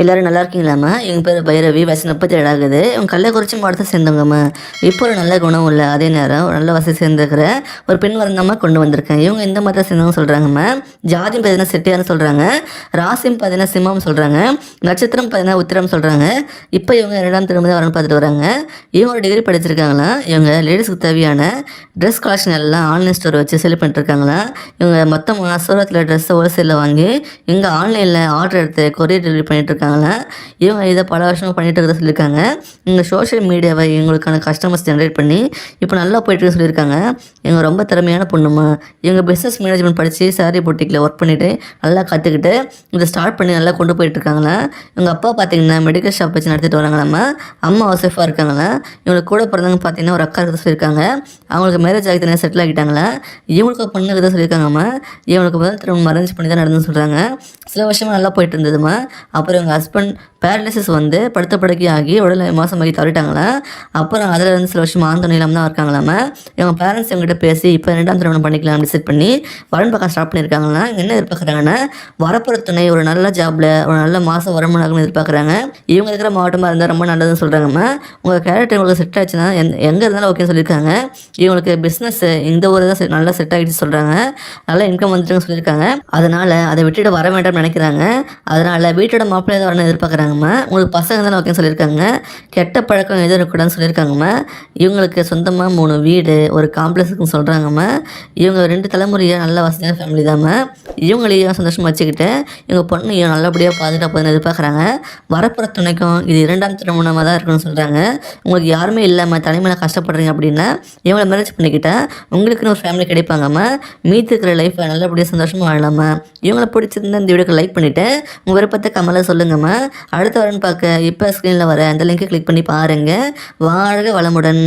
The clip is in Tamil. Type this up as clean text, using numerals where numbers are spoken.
எல்லாரும் நல்லா இருக்கீங்களாம்மா? இவங்க பேர் பைரவி. வயசு 37 ஆகுது. இவங்க கள்ளக்குறிச்சி மாவட்டத்தை சேர்ந்தவங்கம்மா. இப்போ ஒரு நல்ல குணம் உள்ள, அதே நேரம் ஒரு நல்ல வசதி சேர்ந்துருக்கிற ஒரு பெண் வரந்தாம்மா கொண்டு வந்திருக்கேன். இவங்க எந்த மதத்தை சேர்ந்தவங்க சொல்கிறாங்கம்மா. ஜாதியும் பார்த்தீங்கன்னா செட்டியார்னு சொல்கிறாங்க. ராசியும் பார்த்தீங்கன்னா சிம்மம் சொல்கிறாங்க. நட்சத்திரம் பார்த்தீங்கன்னா உத்திரம் சொல்கிறாங்க. இப்போ இவங்க 2ஆம் திருமணம் தான் வரணும்னு பார்த்துட்டு வராங்க. இவங்க ஒரு டிகிரி படிச்சிருக்காங்களாம். இவங்க லேடிஸ்க்கு தேவையான ட்ரெஸ் கலெக்ஷன் எல்லாம் ஆன்லைன் ஸ்டோர் வச்சு செல் பண்ணிட்டுருக்காங்களாம். இவங்க மொத்தமாக சூரத்தில் ட்ரெஸ்ஸை ஹோல்சேலில் வாங்கி இங்கே ஆன்லைனில் ஆர்டர் எடுத்து கொரியர் டெலிவரி பண்ணிட்டுருக்காங்க. இவங்க இதை பல வருஷமாக பண்ணிட்டு இருக்கிறத சொல்லியிருக்காங்க. இவங்க சோஷியல் மீடியாவை இவங்களுக்கான கஸ்டமர்ஸ் ஜென்ரேட் பண்ணி இப்போ நல்லா போயிட்டு சொல்லியிருக்காங்க. இவங்க ரொம்ப திறமையான பொண்ணுமா. இவங்க பிஸ்னஸ் மேனேஜ்மெண்ட் படித்து சாரி பொட்டிக்கில் ஒர்க் பண்ணிவிட்டு நல்லா கற்றுக்கிட்டு இதை ஸ்டார்ட் பண்ணி நல்லா கொண்டு போயிட்டுருக்காங்களா. இவங்க அப்பா பார்த்தீங்கன்னா மெடிக்கல் ஷாப் வச்சு நடத்திட்டு வராங்களாம்மா. அம்மா ஹவுஸ்ஒய்ஃபாக இருக்காங்களா. இவங்களுக்கு கூட பிறந்தவங்க பார்த்தீங்கன்னா ஒரு அக்கா இருக்கிறத சொல்லியிருக்காங்க. அவங்களுக்கு மேரேஜ் ஆகி தனியாக செட்டில் ஆகிட்டாங்களா. இவங்களுக்கு பொண்ணு இருக்கிறத சொல்லியிருக்காங்கம்மா. இவங்களுக்கு முதல் திரும்ப அரேஞ்ச் பண்ணி தான் நடந்துன்னு சொல்கிறாங்க. சில வருஷமாக நல்லா போயிட்டு இருந்ததுமா. அப்புறம் இவங்க ஹஸ்பண்ட் பேரலிசிஸ் வந்து படுத்த படுக்கை ஆகி உடல் மாதமாகி தவறிட்டாங்களா. அப்புறம் அதில் இருந்து சில வருஷம் ஆந்தோம் இல்லாமல் தான் இருக்காங்களாம. இவங்க பேரண்ட்ஸ் இவங்ககிட்ட பேசி இப்போ 2ஆம் திருமணம் பண்ணிக்கலாம் டிசைட் பண்ணி வரன் பார்க்க ஸ்டார்ட் பண்ணியிருக்காங்களா. என்ன எதிர்பார்க்குறாங்கன்னா வரப்புற துணை ஒரு நல்ல ஜாபில் ஒரு நல்ல மாதம் வருமானம்னு எதிர்பார்க்குறாங்க. இவங்க இருக்கிற மாவட்டமாக இருந்தால் ரொம்ப நல்லதுன்னு சொல்கிறாங்கம்மா. உங்கள் கேரக்டர் உங்களுக்கு செட் ஆச்சுன்னா எங்கே இருந்தாலும் ஓகேன்னு சொல்லியிருக்காங்க. இவங்களுக்கு பிஸ்னஸ் இந்த ஊர் தான் நல்லா செட் ஆகிடுச்சு சொல்கிறாங்க. நல்லா இன்கம் வந்துட்டுன்னு சொல்லியிருக்காங்க. அதனால் அதை விட்டுட்டு வர வேண்டாம்னு நினைக்கிறாங்க. அதனால் வீட்டோட மாப்பிள்ளை தான் வரணும்னு எதிர்பார்க்குறாங்கம்மா. உங்களுக்கு பசங்க தானே ஓகேன்னு சொல்லியிருக்காங்க. கெட்ட பழக்கம் எதுவும் இருக்கக்கூடாதுன்னு சொல்லியிருக்காங்கம்மா. இவங்களுக்கு சொந்தமாக 3 வீடு ஒரு காம்ப்ளெக்ஸ் இருக்குன்னு சொல்கிறாங்கம்மா. இவங்க 2 தலைமுறையாக நல்ல வசதியான ஃபேமிலி தாம்மா. இவங்களையும் சந்தோஷமாக வச்சுக்கிட்டு இவங்க பொண்ணையும் நல்லபடியாக பாதுகாப்புன்னு எதிர்பார்க்குறாங்க. வரப்புற துணைக்கும் இது 2ஆம் திருமணமாக தான் இருக்குன்னு சொல்கிறாங்க. உங்களுக்கு யாருமே இல்லாமல் தனிமையில் கஷ்டப்படுறீங்க அப்படின்னா இவங்களை மேரேஜ் பண்ணிக்கிட்டால் உங்களுக்குன்னு ஒரு ஃபேமிலி கிடைப்பாங்கம்மா. மீதி இருக்கிற லைஃப்பை நல்லபடியாக சந்தோஷமாக வாழலாமா. இவங்களை பிடிச்சிருந்தா இந்த வீடியோக்கு லைக் பண்ணிவிட்டு உங்கள் விருப்பத்தை கமெண்ட்டில் சொல்லுங்கம்மா. அடுத்த வரன்னு பார்க்க இப்போ ஸ்க்ரீனில் வர அந்த லிங்கை கிளிக் பண்ணி பாருங்கள். வாழ்க வளமுடன்.